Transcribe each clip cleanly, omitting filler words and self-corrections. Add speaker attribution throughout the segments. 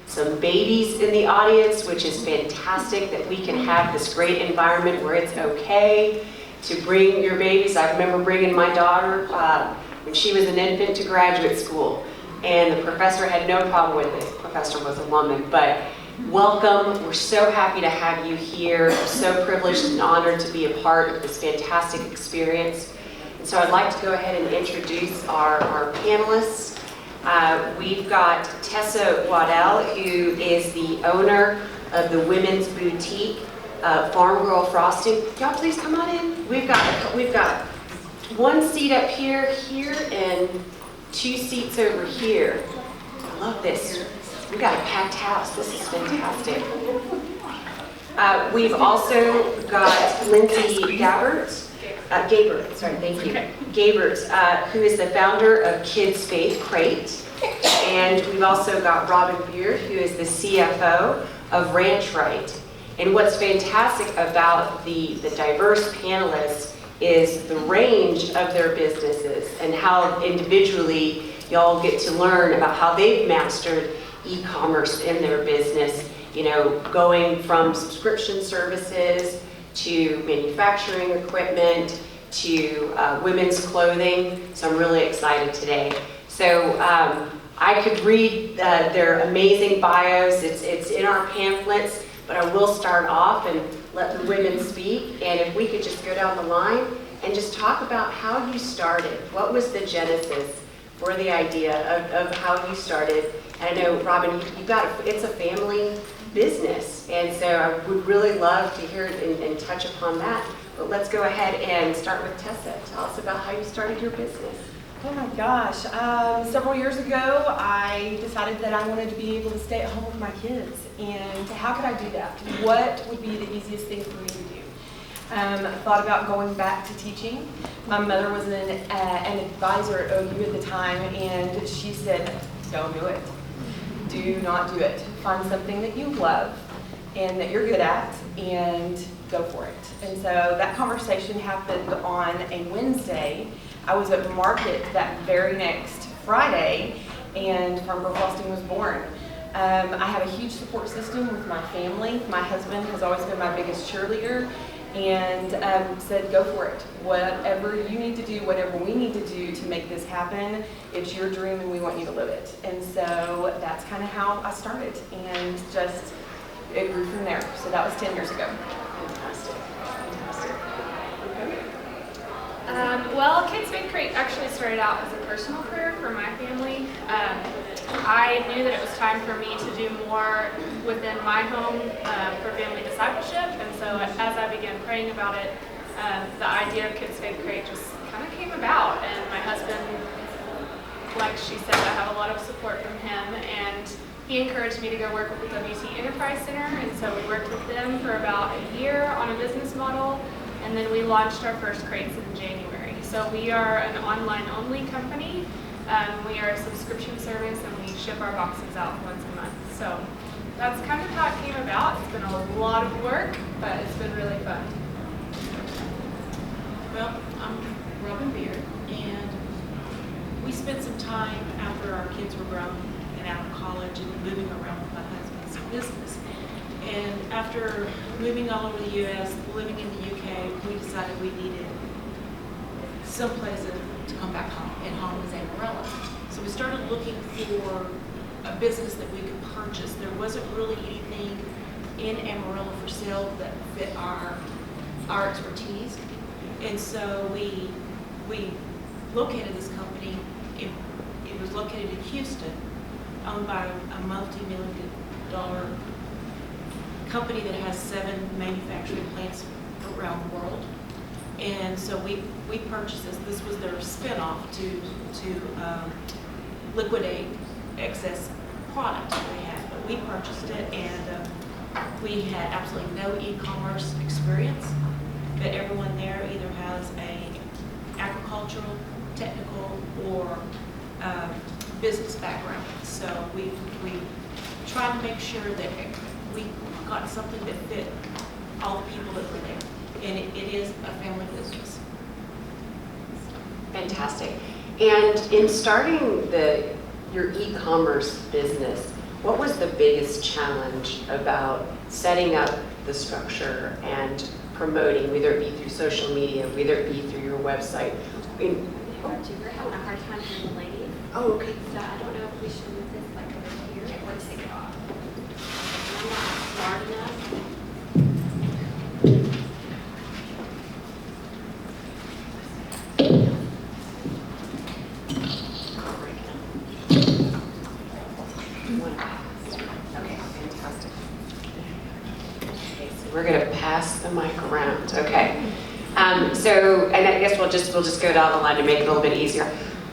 Speaker 1: some babies in the audience, which is fantastic that we can have this great environment where it's okay to bring your babies. I remember bringing my daughter when she was an infant to graduate school, and the professor had no problem with it. The professor was a woman, but welcome. We're so happy to have you here. We're so privileged and honored to be a part of this fantastic experience. And so I'd like to go ahead and introduce our panelists. We've got Tessa Waddell, who is the owner of the women's boutique, Farm Girl Frosting. Y'all please come on in. We've got one seat up here, and 2 seats over here. I love this. We got a packed house. This is fantastic. We've also got Lindsay Gabert, who is the founder of Kids Faith Crate. And we've also got Robin Beard, who is the CFO of Ranch Right. And what's fantastic about the diverse panelists is the range of their businesses and how individually y'all get to learn about how they've mastered e-commerce in their business, you know, going from subscription services to manufacturing equipment to women's clothing. So I'm really excited today. So I could read their amazing bios. It's in our pamphlets, but I will start off and let the women speak. And if we could just go down the line and just talk about how you started. What was the genesis for the idea of how you started? And I know, Robin, it's a family business. And so I would really love to hear and touch upon that. But let's go ahead and start with Tessa. Tell us about how you started your business.
Speaker 2: Oh my gosh. Several years ago, I decided that I wanted to be able to stay at home with my kids. And how could I do that? What would be the easiest thing for me to do? I thought about going back to teaching. My mother was an advisor at OU at the time, and she said, don't do it. Do not do it. Find something that you love and that you're good at, and go for it. And so that conversation happened on a Wednesday. I was at market that very next Friday, and Farm Girl Frosting was born. I have a huge support system with my family. My husband has always been my biggest cheerleader, and said, go for it. Whatever you need to do, whatever we need to do to make this happen, it's your dream and we want you to live it. And so that's kind of how I started, and just it grew from there. So that was 10 years ago.
Speaker 1: Fantastic.
Speaker 3: Well, Kids Faith Crate actually started out as a personal career for my family. I knew that it was time for me to do more within my home for family discipleship, and so as I began praying about it, the idea of Kids Faith Crate just kind of came about. And my husband, like she said, I have a lot of support from him, and he encouraged me to go work with the WT Enterprise Center, and so we worked with them for about a year on a business model, and then we launched our first crates in January. So we are an online-only company. We are a subscription service, and we ship our boxes out once a month. So that's kind of how it came about. It's been a lot of work, but it's been really fun.
Speaker 4: Well, I'm Robin Beard, and we spent some time after our kids were grown and out of college and moving around with my husband's business. And after moving all over the U.S., living in the U.K., we decided we needed someplace to come back home, and home was Amarillo. So we started looking for a business that we could purchase. There wasn't really anything in Amarillo for sale that fit our expertise. And so we located this company. It was located in Houston, owned by a multi-million-dollar company that has 7 manufacturing plants around the world. And so we purchased this. This was their spinoff to liquidate excess product that they had. But we purchased it, and we had absolutely no e-commerce experience. But everyone there either has a agricultural, technical, or business background. So we tried to make sure that we got something that fit all the people that were there. And it is a family business.
Speaker 1: Fantastic. And in starting your e-commerce business, what was the biggest challenge about setting up the structure and promoting, whether it be through social media, whether it be through your website?
Speaker 5: We're having a hard time hearing the ladies.
Speaker 1: Oh, okay.
Speaker 5: So I don't know if we should move this like over here or take it off. I'm not smart enough.
Speaker 1: Okay, fantastic. Okay, so we're going to pass the mic around. Okay. So, and I guess we'll just go down the line to make it a little bit easier.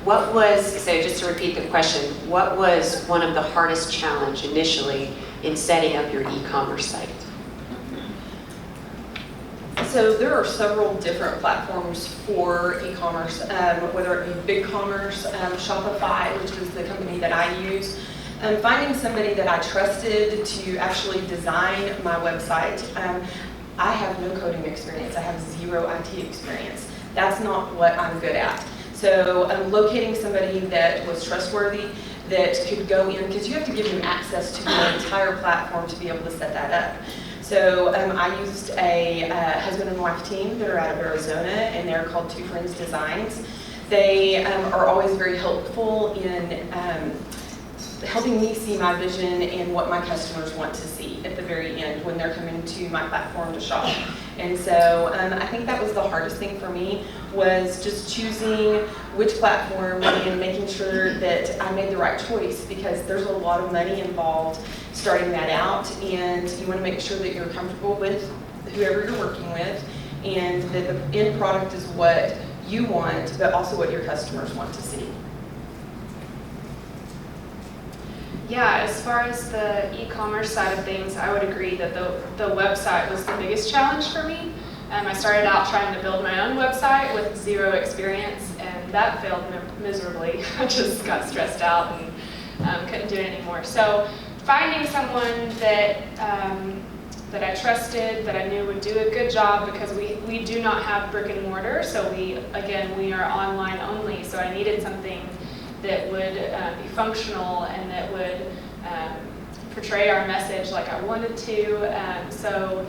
Speaker 1: What was, so just to repeat the question, what was one of the hardest challenge initially in setting up your e-commerce site?
Speaker 2: So there are several different platforms for e-commerce, whether it be BigCommerce, Shopify, which is the company that I use. Finding somebody that I trusted to actually design my website. I have no coding experience. I have zero IT experience. That's not what I'm good at. So locating somebody that was trustworthy, that could go in, because you have to give them access to the entire platform to be able to set that up. So I used a husband and wife team that are out of Arizona, and they're called Two Friends Designs. They are always very helpful in helping me see my vision and what my customers want to see at the very end when they're coming to my platform to shop. And so I think that was the hardest thing for me, was just choosing which platform and making sure that I made the right choice, because there's a lot of money involved starting that out, and you want to make sure that you're comfortable with whoever you're working with, and that the end product is what you want, but also what your customers want to see.
Speaker 3: Yeah, as far as the e-commerce side of things, I would agree that the website was the biggest challenge for me. I started out trying to build my own website with zero experience, and that failed miserably. I just got stressed out and couldn't do it anymore. So finding someone that that I trusted, that I knew would do a good job, because we do not have brick and mortar, so we are online only, so I needed something that would be functional and that would portray our message like I wanted to. So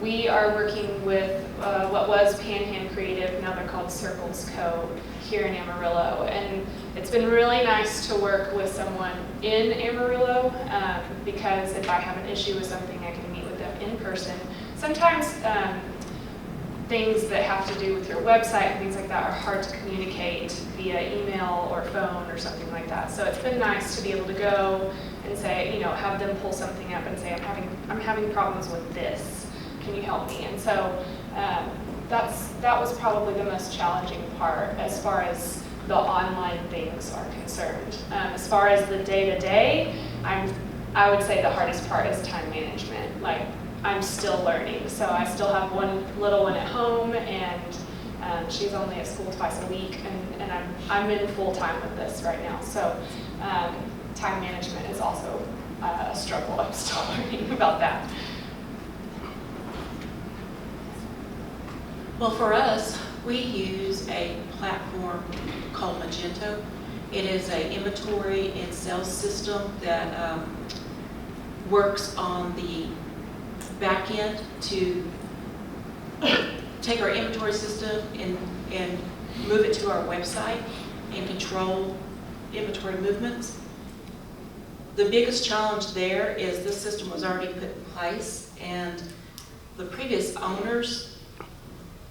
Speaker 3: we are working with what was Panhand Creative, now they're called Circles Co. here in Amarillo. And it's been really nice to work with someone in Amarillo, because if I have an issue with something, I can meet with them in person. Sometimes things that have to do with your website and things like that are hard to communicate via email or phone or something like that. So it's been nice to be able to go and say, have them pull something up and say, I'm having problems with this. Can you help me? And so that was probably the most challenging part as far as the online things are concerned. As far as the day-to-day, I would say the hardest part is time management. Like, I'm still learning, so I still have one little one at home, and she's only at school twice a week, and I'm in full time with this right now. So time management is also a struggle. I'm still learning about that.
Speaker 4: Well, for us, we use a platform called Magento. It is an inventory and sales system that works on the back end to take our inventory system and move it to our website and control inventory movements. The biggest challenge there is this system was already put in place, and the previous owners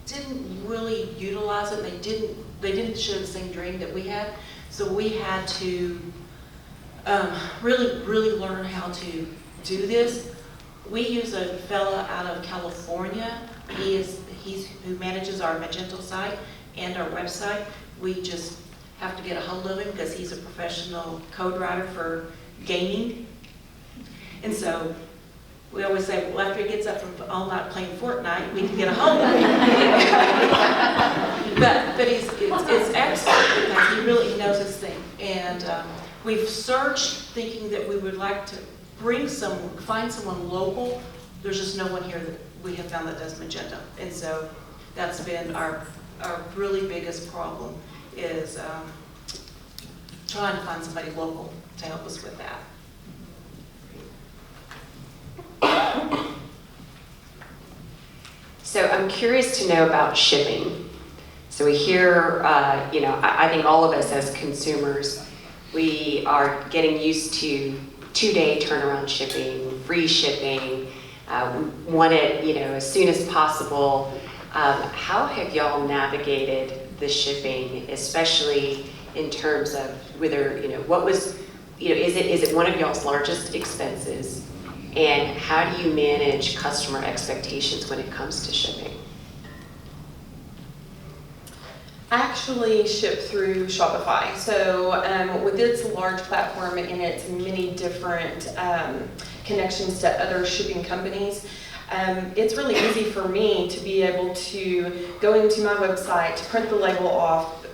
Speaker 4: didn't really utilize it. They didn't share the same dream that we had. So we had to really learn how to do this. We use a fella out of California. He's who manages our Magento site and our website. We just have to get a hold of him because he's a professional code writer for gaming. And so we always say, well, after he gets up from all night playing Fortnite, we can get a hold of him. but it's excellent because he knows his thing. And we've searched thinking that we would like to find someone local. There's just no one here that we have found that does Magento. And so that's been our really biggest problem, is trying to find somebody local to help us with that.
Speaker 1: So I'm curious to know about shipping. So we hear, I think all of us as consumers, we are getting used to 2-day turnaround shipping, free shipping, we want it, as soon as possible. How have y'all navigated the shipping, especially in terms of whether, what was, is it one of y'all's largest expenses? And how do you manage customer expectations when it comes to shipping?
Speaker 2: Actually ship through Shopify. So with its large platform and its many different connections to other shipping companies, it's really easy for me to be able to go into my website, print the label off,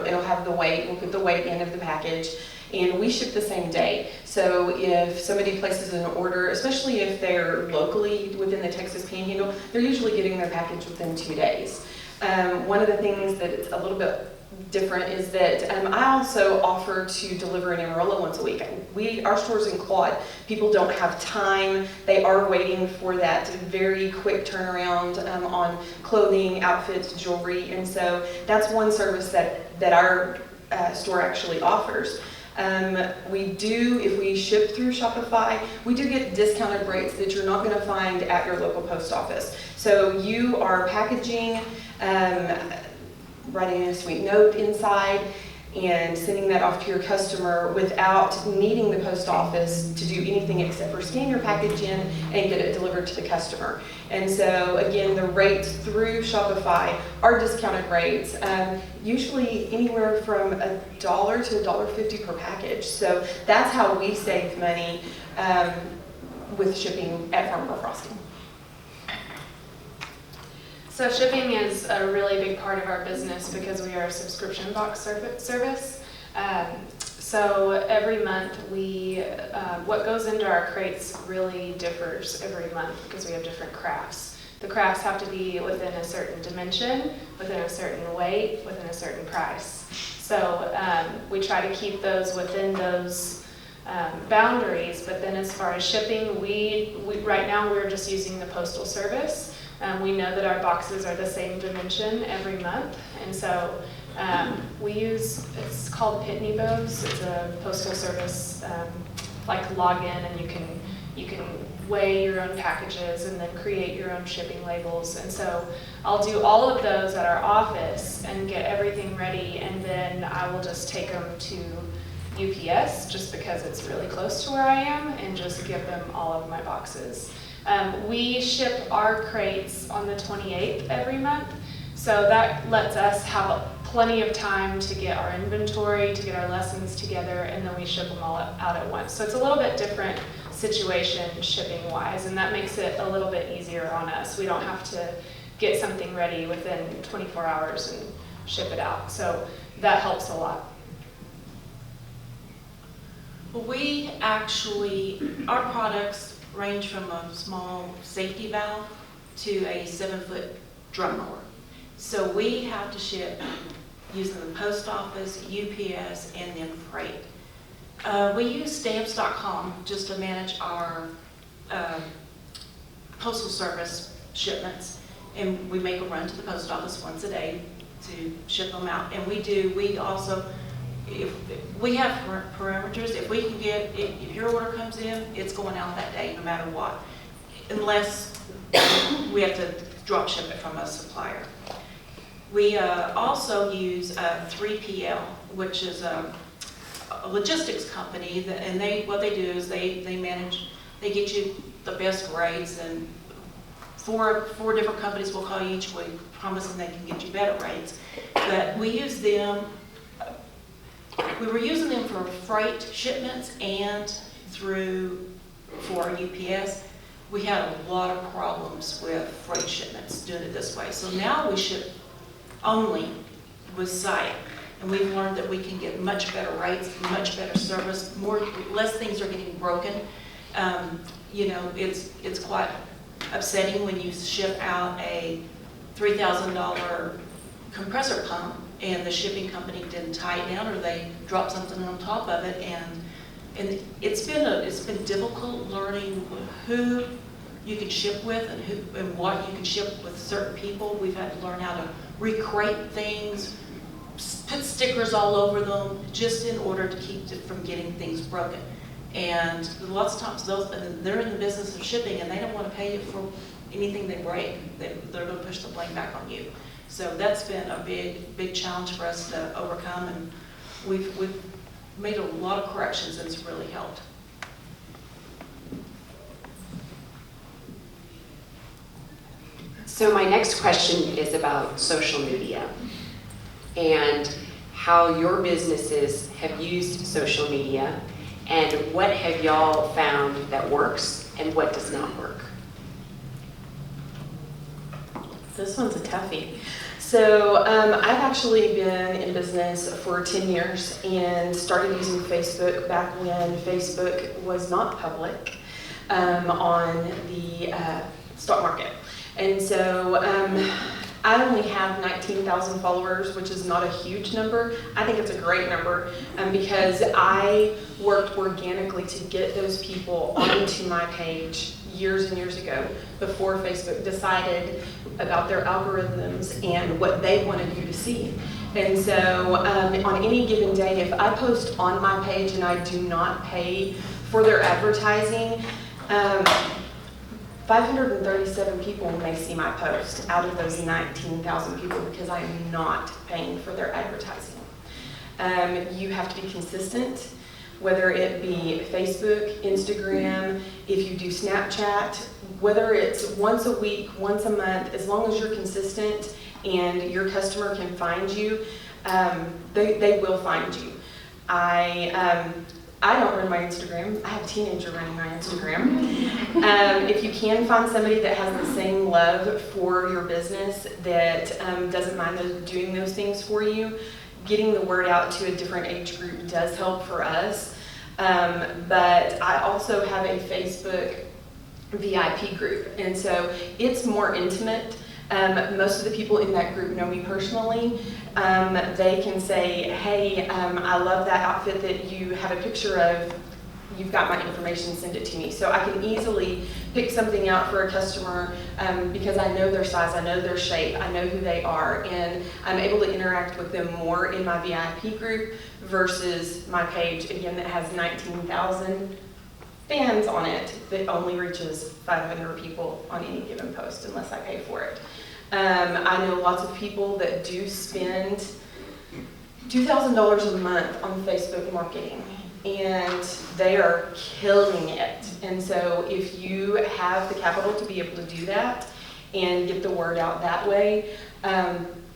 Speaker 2: it'll have the weight, we'll put the weight in of the package, and we ship the same day. So if somebody places an order, especially if they're locally within the Texas Panhandle, they're usually getting their package within 2 days. One of the things that it's a little bit different is that I also offer to deliver in Amarillo once a week. Our store's in Quad. People don't have time. They are waiting for that very quick turnaround on clothing, outfits, jewelry, and so that's one service that our store actually offers. We do, if we ship through Shopify, we do get discounted rates that you're not going to find at your local post office. So you are packaging, writing a sweet note inside, and sending that off to your customer without needing the post office to do anything except for scan your package in and get it delivered to the customer. And so again, the rates through Shopify are discounted rates, usually anywhere from $1 to $1.50 per package. So that's how we save money with shipping at Farmer Frosting.
Speaker 3: So shipping is a really big part of our business because we are a subscription box service. So every month what goes into our crates really differs every month because we have different crafts. The crafts have to be within a certain dimension, within a certain weight, within a certain price. So we try to keep those within those boundaries, but then as far as shipping, we right now we're just using the postal service. We know that our boxes are the same dimension every month, and so we use, it's called Pitney Bowes. It's a postal service like login, and you can weigh your own packages and then create your own shipping labels. And so I'll do all of those at our office and get everything ready, and then I will just take them to UPS just because it's really close to where I am, and just give them all of my boxes. We ship our crates on the 28th every month, so that lets us have plenty of time to get our inventory, to get our lessons together, and then we ship them all out at once. So it's a little bit different situation shipping-wise, and that makes it a little bit easier on us. We don't have to get something ready within 24 hours and ship it out, so that helps a lot.
Speaker 4: We actually, our products range from a small safety valve to a 7-foot drum roller. So we have to ship using the post office, UPS, and then freight. We use stamps.com just to manage our postal service shipments, and we make a run to the post office once a day to ship them out. And we also, if we have parameters, if we can get, if your order comes in, it's going out that day no matter what, unless we have to drop ship it from a supplier. We also use 3PL, which is a logistics company, and what they do is they get you the best rates, and four different companies will call you each week promising they can get you better rates. But we use them. We were using them for freight shipments and for UPS. We had a lot of problems with freight shipments doing it this way. So now we ship only with site, and we've learned that we can get much better rates, much better service, less things are getting broken. It's quite upsetting when you ship out a $3,000 compressor pump and the shipping company didn't tie it down, or they dropped something on top of it, and it's been difficult learning who you can ship with and what you can ship with certain people. We've had to learn how to recrate things, put stickers all over them, just in order to keep it from getting things broken. And lots of times they're in the business of shipping and they don't want to pay you for anything they break. They're going to push the blame back on you. So that's been a big challenge for us to overcome, and we've made a lot of corrections, and it's really helped.
Speaker 1: So my next question is about social media and how your businesses have used social media, and what have y'all found that works and what does not work?
Speaker 2: This one's a toughie. So I've actually been in business for 10 years and started using Facebook back when Facebook was not public on the stock market. And so I only have 19,000 followers, which is not a huge number. I think it's a great number because I worked organically to get those people onto my page years and years ago, before Facebook decided about their algorithms and what they wanted you to see. And so on any given day, if I post on my page and I do not pay for their advertising, 537 people may see my post out of those 19,000 people because I am not paying for their advertising. You have to be consistent, whether it be Facebook, Instagram, if you do Snapchat, whether it's once a week, once a month, as long as you're consistent and your customer can find you, they will find you. I don't run my Instagram. I have a teenager running my Instagram. If you can find somebody that has the same love for your business, that doesn't mind doing those things for you, getting the word out to a different age group does help for us. But I also have a Facebook VIP group, and so it's more intimate. Most of the people in that group know me personally. They can say, hey, I love that outfit that you have a picture of. You've got my information, send it to me. So I can easily pick something out for a customer because I know their size, I know their shape, I know who they are, and I'm able to interact with them more in my VIP group versus my page, again, that has 19,000 fans on it that only reaches 500 people on any given post unless I pay for it. I know lots of people that do spend $2,000 a month on Facebook marketing, and they are killing it. And so if you have the capital to be able to do that and get the word out that way,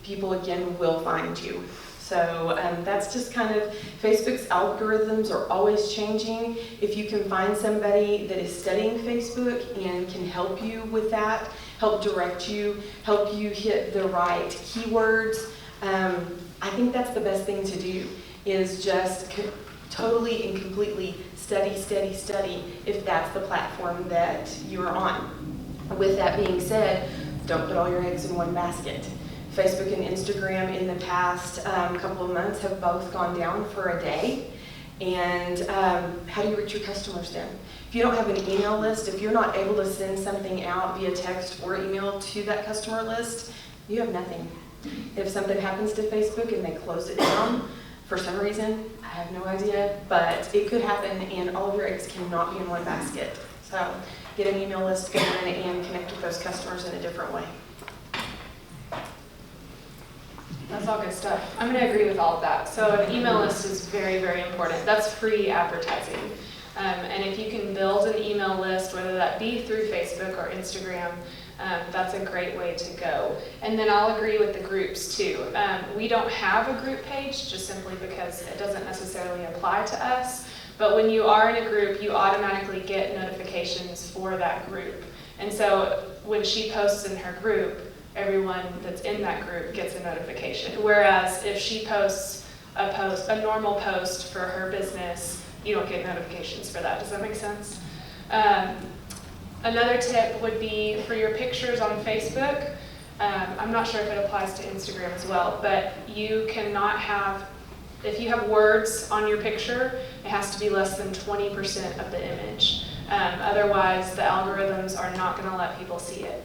Speaker 2: people again will find you. So that's just kind of, Facebook's algorithms are always changing. If you can find somebody that is studying Facebook and can help you with that, help direct you, help you hit the right keywords, I think that's the best thing to do, is just totally and completely study if that's the platform that you're on. With that being said, don't put all your eggs in one basket. Facebook and Instagram in the past couple of months have both gone down for a day. And how do you reach your customers then? If you don't have an email list, if you're not able to send something out via text or email to that customer list, you have nothing. If something happens to Facebook and they close it down for some reason, I have no idea, but it could happen, and all of your eggs cannot be in one basket. So get an email list going and connect with those customers in a different way.
Speaker 3: That's all good stuff. I'm going to agree with all of that. So an email list is very, very important. That's free advertising. And if you can build an email list, whether that be through Facebook or Instagram, that's a great way to go. And then I'll agree with the groups too. We don't have a group page just simply because it doesn't necessarily apply to us. But when you are in a group, you automatically get notifications for that group. And so when she posts in her group, everyone that's in that group gets a notification. Whereas if she posts a normal post for her business, you don't get notifications for that. Does that make sense? Another tip would be for your pictures on Facebook. I'm not sure if it applies to Instagram as well, but you cannot have, if you have words on your picture, it has to be less than 20% of the image. Otherwise, the algorithms are not going to let people see it.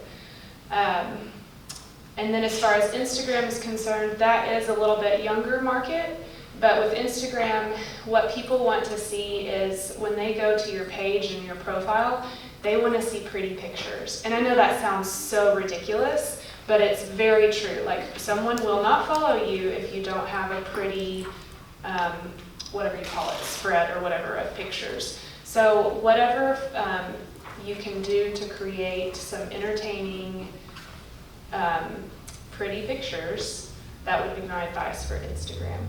Speaker 3: And then as far as Instagram is concerned, that is a little bit younger market. But with Instagram, what people want to see is when they go to your page and your profile, they want to see pretty pictures. And I know that sounds so ridiculous, but it's very true. Like, someone will not follow you if you don't have a pretty, whatever you call it, spread or whatever of pictures. So whatever you can do to create some entertaining, pretty pictures, that would be my advice for Instagram.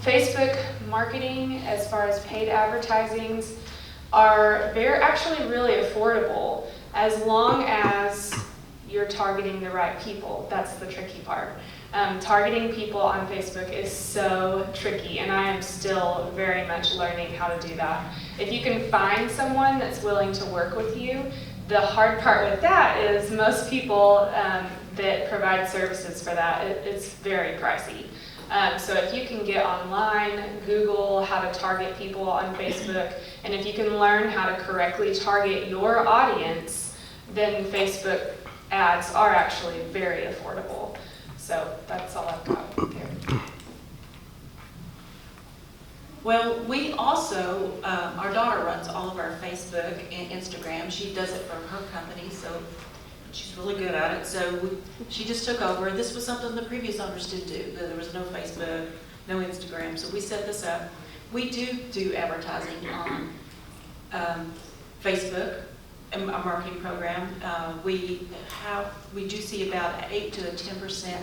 Speaker 3: Facebook marketing, as far as paid advertisings, they're actually really affordable as long as you're targeting the right people. That's the tricky part. Targeting people on Facebook is so tricky, and I am still very much learning how to do that. If you can find someone that's willing to work with you, the hard part with that is most people that provide services for that, it's very pricey. So if you can get online, Google how to target people on Facebook, and if you can learn how to correctly target your audience, then Facebook ads are actually very affordable. So that's all I've got there.
Speaker 4: Well, we also, our daughter runs all of our Facebook and Instagram. She does it for her company, so she's really good at it. So she just took over. This was something the previous owners didn't do. There was no Facebook, no Instagram, so we set this up. We do advertising on Facebook, a marketing program. We do see about 8 to 10%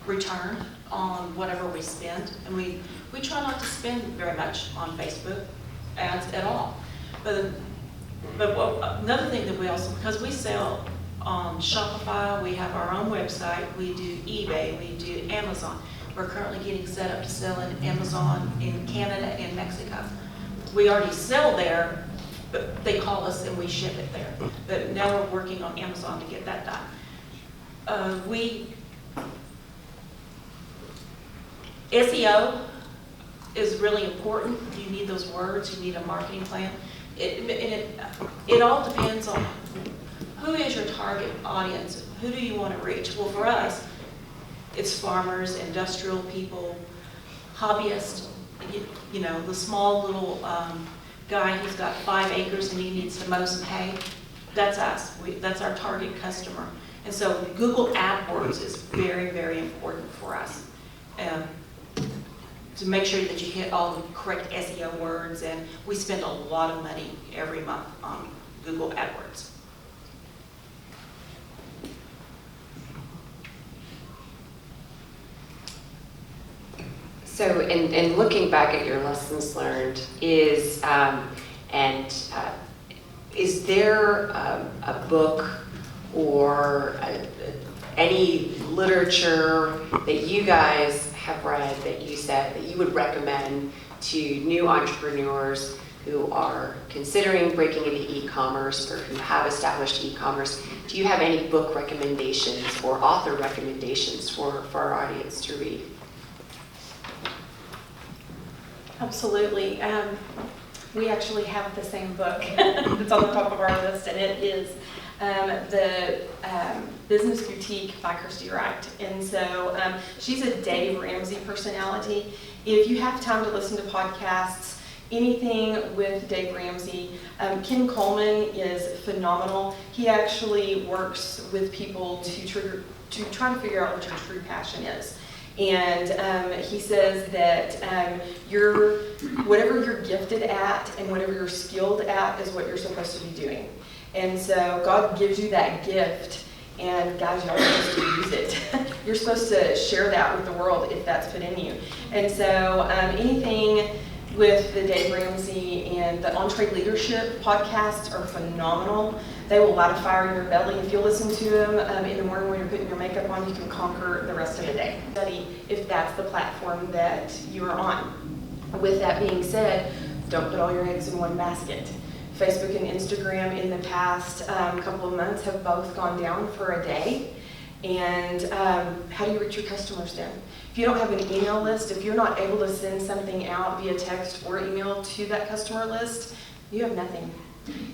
Speaker 4: return on whatever we spend, and we try not to spend very much on Facebook ads at all. But another thing that we also, because we sell on Shopify, we have our own website, we do eBay, we do Amazon. We're currently getting set up to sell in Amazon in Canada and Mexico. We already sell there, but they call us and we ship it there. But now we're working on Amazon to get that done. SEO is really important. You need those words, you need a marketing plan. It all depends on who is your target audience, who do you want to reach. Well, for us, it's farmers, industrial people, hobbyists, you know, the small little guy who's got 5 acres and he needs to mow some hay. That's us. That's our target customer. And so Google AdWords is very, very important for us. To make sure that you hit all the correct SEO words, and we spend a lot of money every month on Google AdWords.
Speaker 1: So in looking back at your lessons learned, is there a book or any literature that you guys have read that you said that you would recommend to new entrepreneurs who are considering breaking into e-commerce or who have established e-commerce? Do you have any book recommendations or author recommendations for our audience to read?
Speaker 2: Absolutely. We actually have the same book that's on the top of our list, and it is the Business Boutique by Christy Wright. And so she's a Dave Ramsey personality. If you have time to listen to podcasts, anything with Dave Ramsey, Ken Coleman is phenomenal. He actually works with people to try to figure out what your true passion is. And he says that whatever you're gifted at and whatever you're skilled at is what you're supposed to be doing. And so God gives you that gift, and guys, y'all are supposed to use it. You're supposed to share that with the world if that's put in you. And so anything with the Dave Ramsey and the Entree Leadership podcasts are phenomenal. They will light a fire in your belly. If you listen to them in the morning when you're putting your makeup on, you can conquer the rest of the day. Study if that's the platform that you are on. With that being said, don't put all your eggs in one basket. Facebook and Instagram in the past couple of months have both gone down for a day. And how do you reach your customers then? If you don't have an email list, if you're not able to send something out via text or email to that customer list, you have nothing.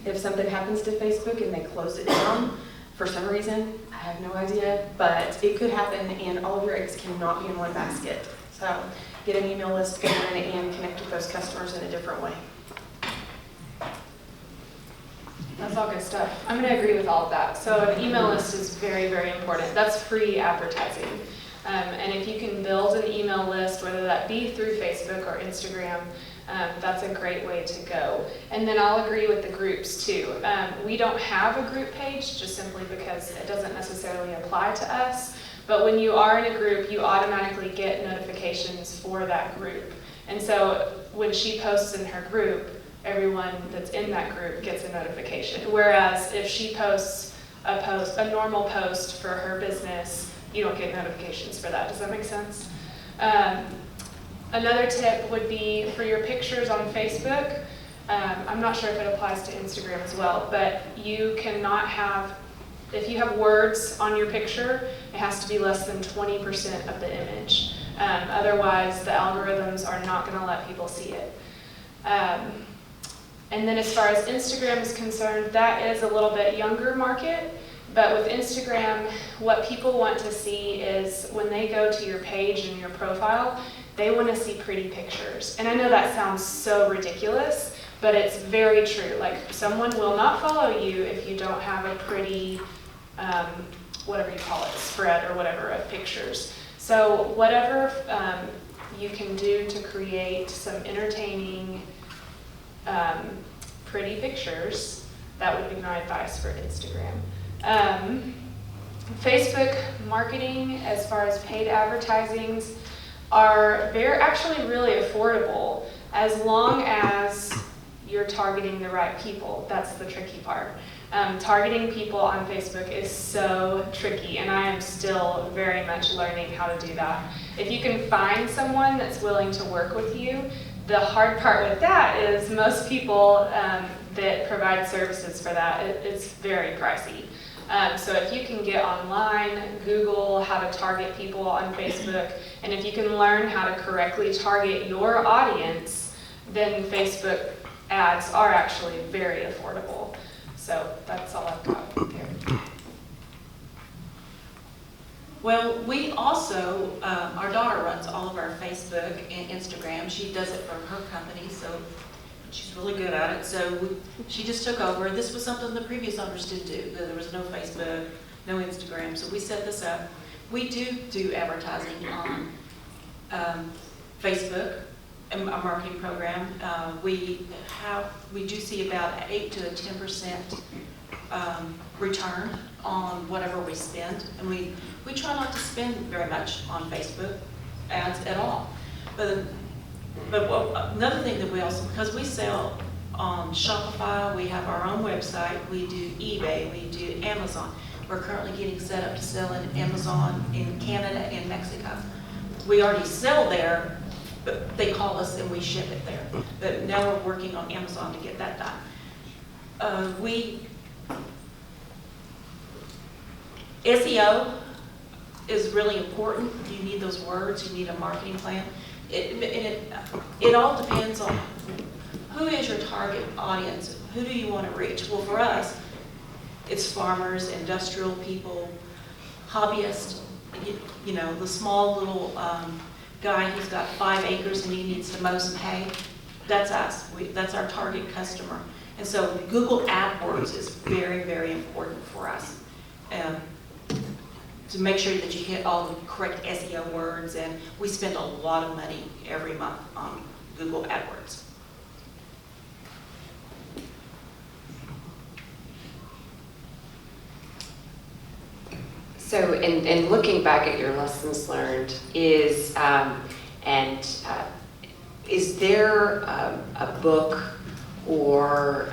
Speaker 2: If something happens to Facebook and they close it down for some reason, I have no idea, but it could happen and all of your eggs cannot be in one basket. So get an email list going and connect with those customers in a different way.
Speaker 3: That's all good stuff. I'm going to agree with all of that. So an email list is very, very important. That's free advertising. And if you can build an email list, whether that be through Facebook or Instagram, that's a great way to go. And then I'll agree with the groups too. We don't have a group page just simply because it doesn't necessarily apply to us. But when you are in a group, you automatically get notifications for that group. And so when she posts in her group, everyone that's in that group gets a notification. Whereas if she posts a normal post for her business, you don't get notifications for that. Does that make sense? Another tip would be for your pictures on Facebook. I'm not sure if it applies to Instagram as well, but you cannot have, if you have words on your picture, it has to be less than 20% of the image. Otherwise, the algorithms are not going to let people see it. And then as far as Instagram is concerned, that is a little bit younger market. But with Instagram, what people want to see is when they go to your page and your profile, they want to see pretty pictures. And I know that sounds so ridiculous, but it's very true. Like, someone will not follow you if you don't have a pretty, whatever you call it, spread or whatever of pictures. So whatever you can do to create some entertaining, pretty pictures, that would be my advice for Instagram. Facebook marketing, as far as paid advertisings, are actually really affordable as long as you're targeting the right people. That's the tricky part. Targeting people on Facebook is so tricky, and I am still very much learning how to do that. If you can find someone that's willing to work with you, the hard part with that is most people that provide services for that, it's very pricey. So if you can get online, Google how to target people on Facebook, and if you can learn how to correctly target your audience, then Facebook ads are actually very affordable. So that's all I've got there.
Speaker 4: Well, we also, our daughter runs all of our Facebook and Instagram. She does it for her company, so she's really good at it. So she just took over. This was something the previous owners didn't do. There was no Facebook, no Instagram, so we set this up. We do advertising on Facebook, a marketing program. We do see about 8 to 10% return on whatever we spend, and we try not to spend very much on Facebook ads at all. But another thing that we also, because we sell on Shopify, we have our own website, we do eBay, we do Amazon. We're currently getting set up to sell in Amazon in Canada and Mexico. We already sell there, but they call us and we ship it there. But now we're working on Amazon to get that done. SEO is really important. You need those words, you need a marketing plan. It all depends on who is your target audience, who do you want to reach? Well, for us, it's farmers, industrial people, hobbyists, you know, the small little guy who's got 5 acres and he needs to mow some hay. That's us. That's our target customer. And so Google AdWords is very, very important for us. To make sure that you hit all the correct SEO words, and we spend a lot of money every month on Google AdWords.
Speaker 1: So in looking back at your lessons learned, is there a book or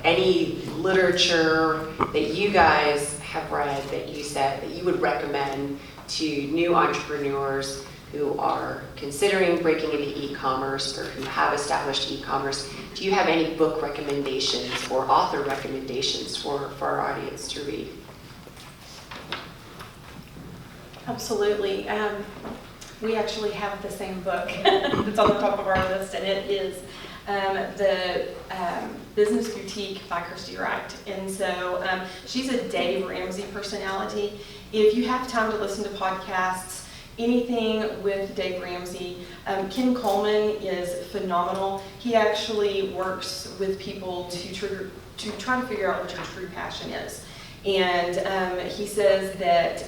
Speaker 1: any literature that you guys have read that you said that you would recommend to new entrepreneurs who are considering breaking into e-commerce or who have established e-commerce? Do you have any book recommendations or author recommendations for our audience to read?
Speaker 2: Absolutely. We actually have the same book that's on the top of our list, and it is the Business Boutique by Christy Wright. And so she's a Dave Ramsey personality. If you have time to listen to podcasts, anything with Dave Ramsey, Ken Coleman is phenomenal. He actually works with people to try to figure out what your true passion is. And he says that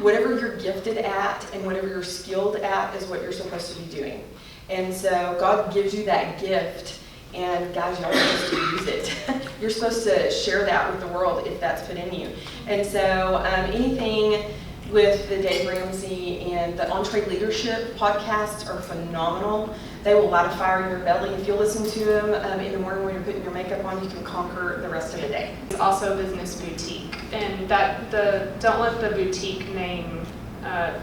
Speaker 2: whatever you're gifted at and whatever you're skilled at is what you're supposed to be doing. And so God gives you that gift, and guys, y'all are supposed to use it. You're supposed to share that with the world if that's put in you. And so anything with the Dave Ramsey and the Entree Leadership podcasts are phenomenal. They will light a fire in your belly. If you listen to them in the morning when you're putting your makeup on, you can conquer the rest of the day.
Speaker 3: It's also Business Boutique, and don't let the boutique name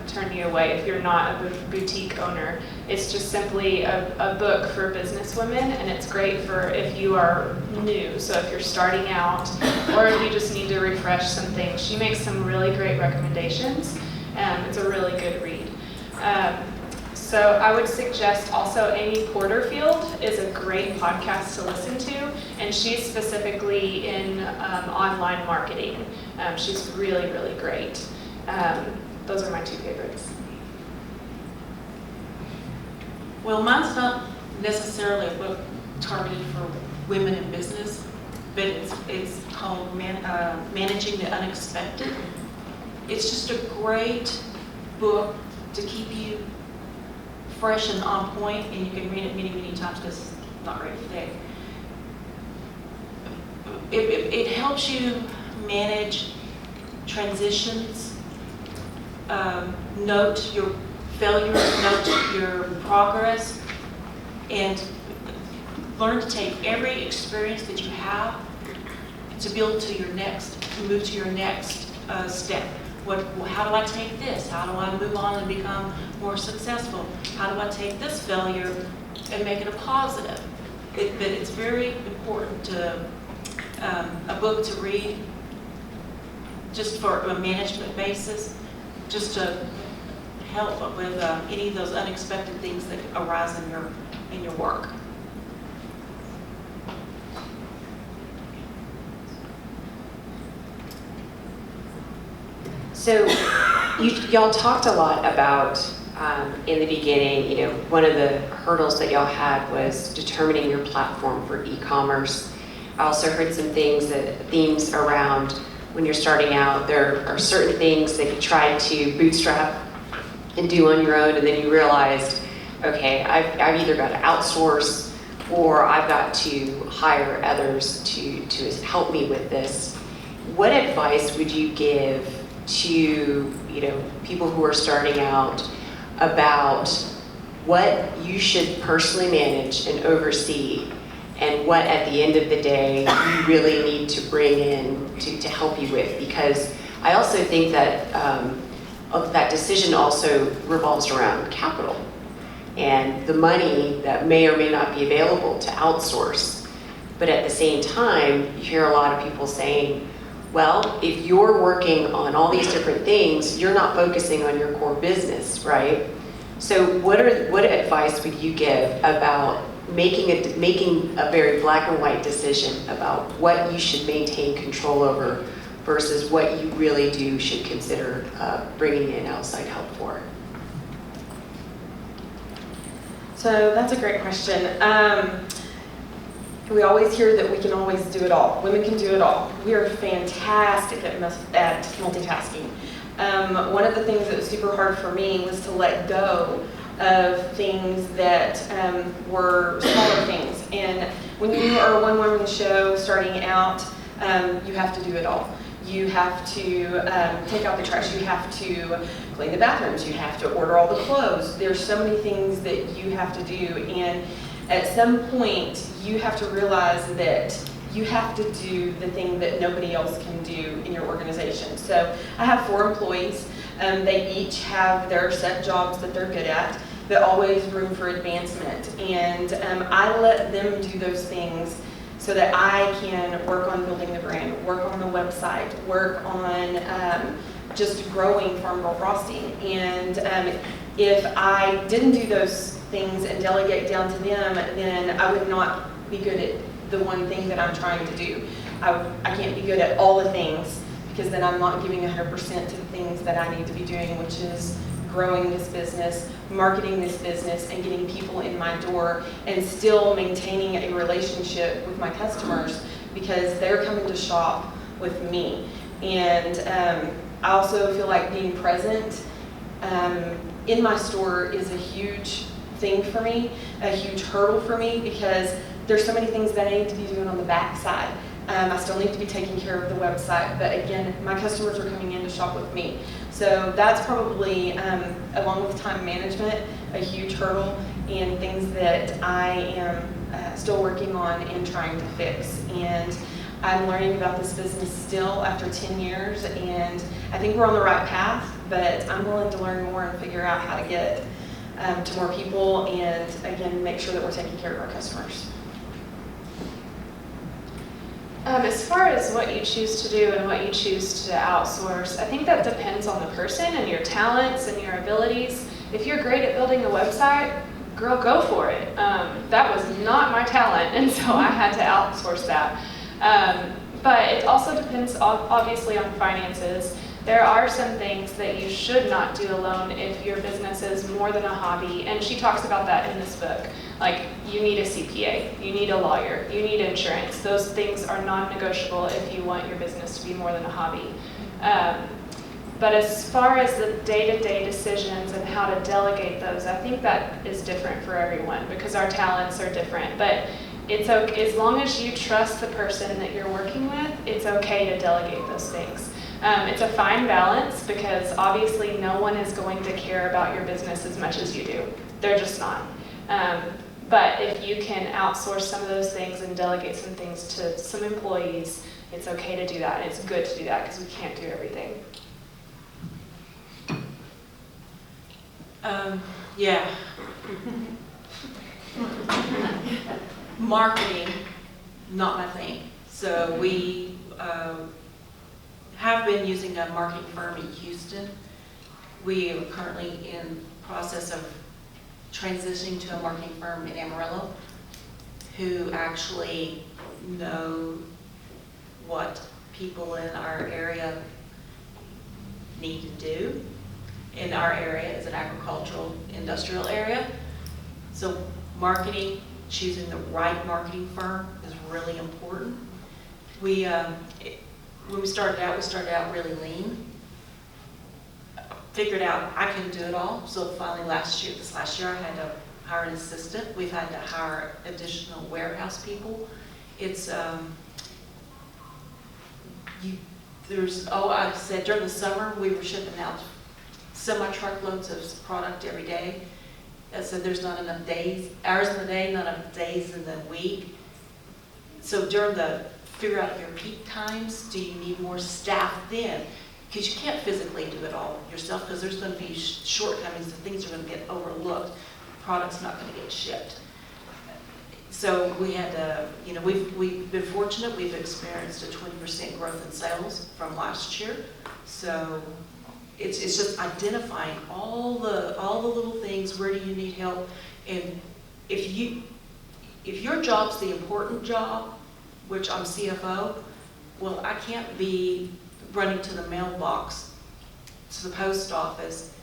Speaker 3: turn you away if you're not a boutique owner. It's just simply a book for business women, and it's great for if you are new. So if you're starting out, or if you just need to refresh some things, she makes some really great recommendations. It's a really good read. So I would suggest also Amy Porterfield is a great podcast to listen to, and she's specifically in online marketing. She's really, really great. Those are my two favorites.
Speaker 4: Well, mine's not necessarily a book targeted for women in business, but it's called Managing the Unexpected. It's just a great book to keep you fresh and on point, and you can read it many, many times because it's not very thick. It helps you manage transitions, note your failures, note your progress, and learn to take every experience that you have to build to your next, to move to your next step. How do I take this? How do I move on and become more successful? How do I take this failure and make it a positive? But it's very important to a book to read just for a management basis, just to help with any of those unexpected things that arise in your work.
Speaker 1: So y'all talked a lot about, in the beginning, one of the hurdles that y'all had was determining your platform for e-commerce. I also heard some themes around when you're starting out. There are certain things that you tried to bootstrap and do on your own, and then you realized, okay, I've either got to outsource or I've got to hire others to help me with this. What advice would you give to people who are starting out about what you should personally manage and oversee, and what at the end of the day you really need to bring in to help you with? Because I also think that that decision also revolves around capital and the money that may or may not be available to outsource. But at the same time, you hear a lot of people saying, well, if you're working on all these different things, you're not focusing on your core business, right? So what advice would you give about making a very black and white decision about what you should maintain control over versus what you really should consider bringing in outside help for?
Speaker 2: So that's a great question. We always hear that we can always do it all. Women can do it all. We are fantastic at multitasking. One of the things that was super hard for me was to let go of things that were smaller things. And when you are a one-woman show starting out, you have to do it all. You have to take out the trash. You have to clean the bathrooms. You have to order all the clothes. There's so many things that you have to do. And at some point, you have to realize that you have to do the thing that nobody else can do in your organization. So I have 4 employees. They each have their set jobs that they're good at, but always room for advancement. And I let them do those things so that I can work on building the brand, work on the website, work on just growing farm girl frosting. And if I didn't do those things and delegate down to them, then I would not be good at the one thing that I'm trying to do. I can't be good at all the things, because then I'm not giving 100% to the things that I need to be doing, which is growing this business, marketing this business, and getting people in my door, and still maintaining a relationship with my customers, because they're coming to shop with me. And I also feel like being present in my store is a huge thing for me, a huge hurdle for me, because there's so many things that I need to be doing on the back side. I still need to be taking care of the website, but again, my customers are coming in to shop with me. So that's probably, along with time management, a huge hurdle, and things that I am still working on and trying to fix. And I'm learning about this business still after 10 years, and I think we're on the right path, but I'm willing to learn more and figure out how to get to more people, and again, make sure that we're taking care of our customers.
Speaker 3: As far as what you choose to do and what you choose to outsource, I think that depends on the person and your talents and your abilities. If you're great at building a website, girl, go for it. That was not my talent, and so I had to outsource that. But it also depends obviously on finances. There are some things that you should not do alone if your business is more than a hobby, and she talks about that in this book. Like, you need a CPA, you need a lawyer, you need insurance. Those things are non-negotiable if you want your business to be more than a hobby. But as far as the day-to-day decisions and how to delegate those, I think that is different for everyone, because our talents are different. But it's okay, as long as you trust the person that you're working with, it's okay to delegate those things. It's a fine balance, because obviously no one is going to care about your business as much as you do. They're just not. But if you can outsource some of those things and delegate some things to some employees, it's okay to do that, and it's good to do that, because we can't do everything.
Speaker 4: Yeah. Marketing, not my thing. So we have been using a marketing firm in Houston. We are currently in process of transitioning to a marketing firm in Amarillo, who actually know what people in our area need to do. In our area is an agricultural industrial area. So marketing, choosing the right marketing firm is really important. When we started out really lean. Figured out I couldn't do it all, so finally this last year I had to hire an assistant. We've had to hire additional warehouse people. It's I said during the summer we were shipping out semi-truckloads of product every day. I said there's not enough hours in the day, not enough days in the week. So figure out your peak times. Do you need more staff then? Because you can't physically do it all yourself, because there's going to be shortcomings and things are going to get overlooked. The product's not going to get shipped. So we had to, we've been fortunate. We've experienced a 20% growth in sales from last year. So it's just identifying all the little things. Where do you need help? And if your job's the important job, which I'm CFO, well, I can't be running to the mailbox, to the post office,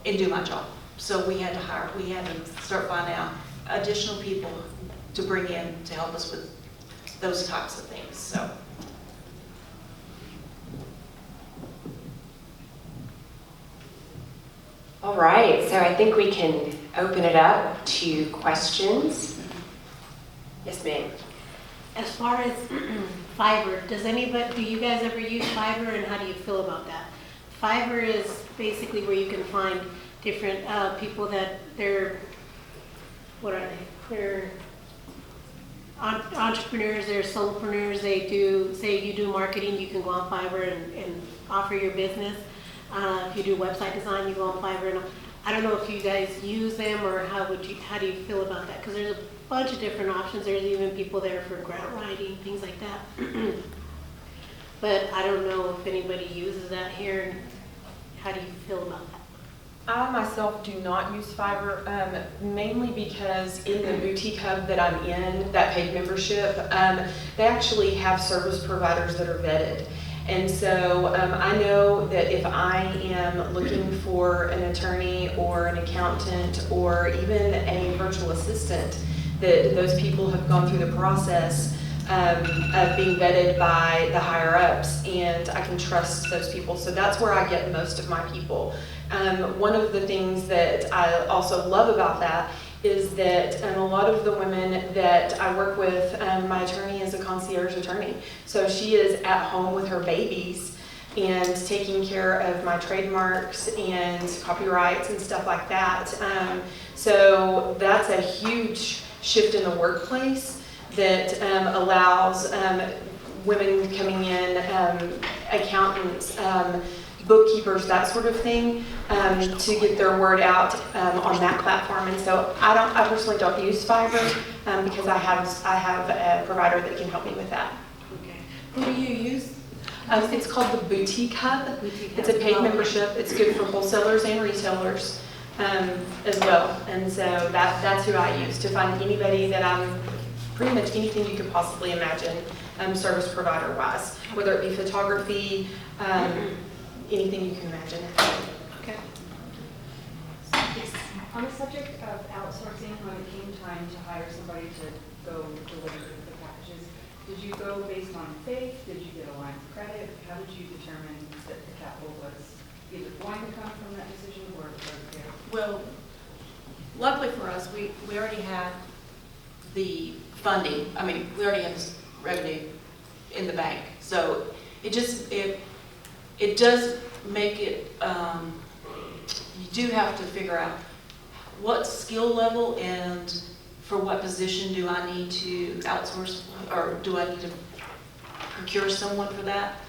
Speaker 4: and do my job. So we had to start finding out additional people to bring in to help us with those types of things. So.
Speaker 1: All right, so I think we can open it up to questions. Yes, ma'am.
Speaker 6: As far as Fiverr, do you guys ever use Fiverr, and how do you feel about that? Fiverr is basically where you can find different people that they're entrepreneurs, they're solopreneurs. They do, say you do marketing, you can go on Fiverr and offer your business. If you do website design, you go on Fiverr. And I don't know if you guys use them, or how do you feel about that? Because there's a bunch of different options. There's even people there for grant writing, things like that. but I don't know if anybody uses that here. How do you feel about that?
Speaker 2: I myself do not use Fiverr, mainly because in the boutique hub that I'm in, that paid membership, they actually have service providers that are vetted. And so I know that if I am looking for an attorney or an accountant or even a virtual assistant, that those people have gone through the process of being vetted by the higher ups, and I can trust those people. So that's where I get most of my people. One of the things that I also love about that is that a lot of the women that I work with, my attorney is a concierge attorney. So she is at home with her babies and taking care of my trademarks and copyrights and stuff like that. So that's a huge shift in the workplace that allows women coming in, accountants, bookkeepers, that sort of thing, to get their word out on that platform. And so I personally don't use Fiverr because I have a provider that can help me with that.
Speaker 6: Okay. Who do you use?
Speaker 2: It's called the Boutique Hub.
Speaker 6: Boutique
Speaker 2: It's a
Speaker 6: Hub.
Speaker 2: paid membership. It's good for wholesalers and retailers as well. And so that's who I use to find anybody that I'm, pretty much anything you could possibly imagine, service provider wise, whether it be photography, anything you can imagine.
Speaker 6: Okay.
Speaker 7: On the subject of outsourcing, when it came time to hire somebody to go deliver the packages, did you go based on faith? Did you get a line of credit? How did you determine that the capital was either going to come from that decision or there?
Speaker 4: Well, luckily for us, we already had the funding. I mean, we already had this revenue in the bank. So it does make it, you do have to figure out what skill level and for what position do I need to outsource, or do I need to procure someone for that?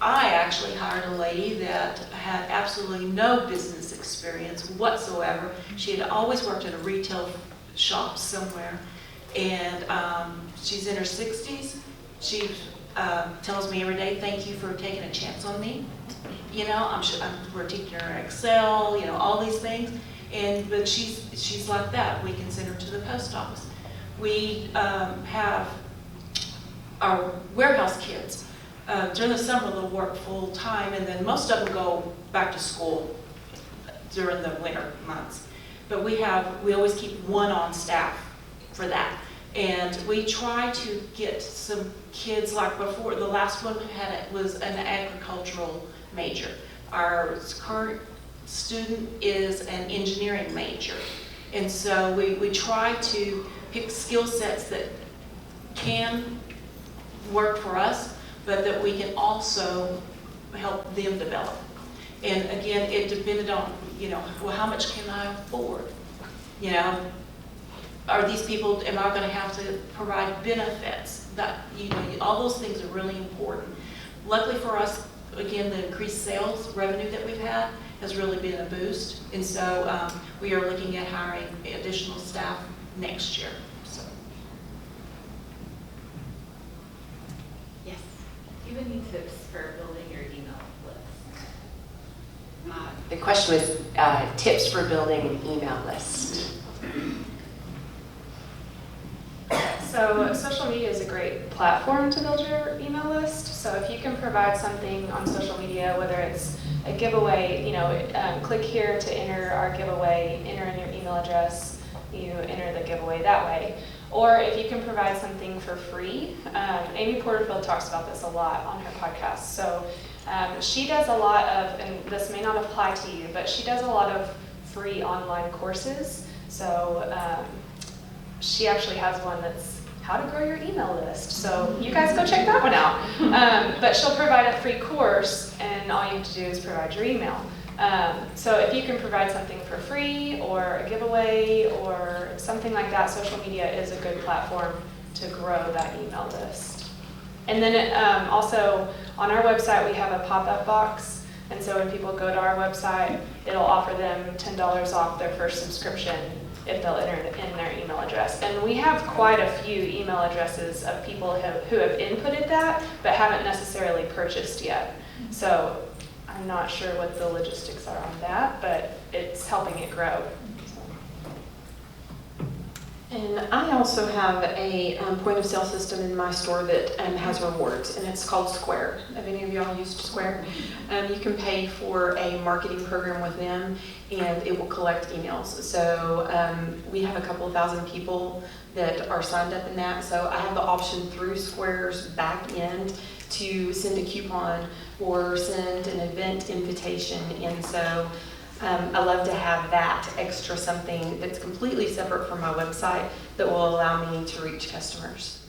Speaker 4: I actually hired a lady that had absolutely no business experience whatsoever. She had always worked at a retail shop somewhere, and she's in her 60s. She tells me every day, "Thank you for taking a chance on me." You know, we're teaching her Excel, you know, all these things. But she's like that. We can send her to the post office. We have our warehouse kids. During the summer, they'll work full time, and then most of them go back to school during the winter months. But we always keep one on staff for that. And we try to get some kids, like before, the last one was an agricultural major. Our current student is an engineering major. And so we try to pick skill sets that can work for us, but that we can also help them develop. And again, it depended on, you know, well, how much can I afford? You know, are these people, am I going to have to provide benefits? That, you know, all those things are really important. Luckily for us, again, the increased sales revenue that we've had has really been a boost. And so we are looking at hiring additional staff next year. So.
Speaker 6: Yes.
Speaker 5: Do you have any tips for building your email list?
Speaker 1: The question was tips for building an email list.
Speaker 3: So social media is a great platform to build your email list. So if you can provide something on social media, whether it's a giveaway, you know, click here to enter our giveaway, enter in your email address, you enter the giveaway that way. Or if you can provide something for free, Amy Porterfield talks about this a lot on her podcast. So she does a lot of, and this may not apply to you, but she does a lot of free online courses. So she actually has one that's how to grow your email list. So you guys go check that one out. But she'll provide a free course, and all you have to do is provide your email. So if you can provide something for free or a giveaway or something like that, social media is a good platform to grow that email list. And then also on our website, we have a pop-up box. And so when people go to our website, it'll offer them $10 off their first subscription if they'll enter in their email address. And we have quite a few email addresses of people who have inputted that, but haven't necessarily purchased yet. So I'm not sure what the logistics are on that, but it's helping it grow.
Speaker 8: And I also have a point of sale system in my store that has rewards, and it's called Square. Have any of y'all used Square? You can pay for a marketing program with them, and it will collect emails. So we have a couple of thousand people that are signed up in that. So I have the option through Square's back end to send a coupon or send an event invitation. And so I love to have that extra something that's completely separate from my website that will allow me to reach customers.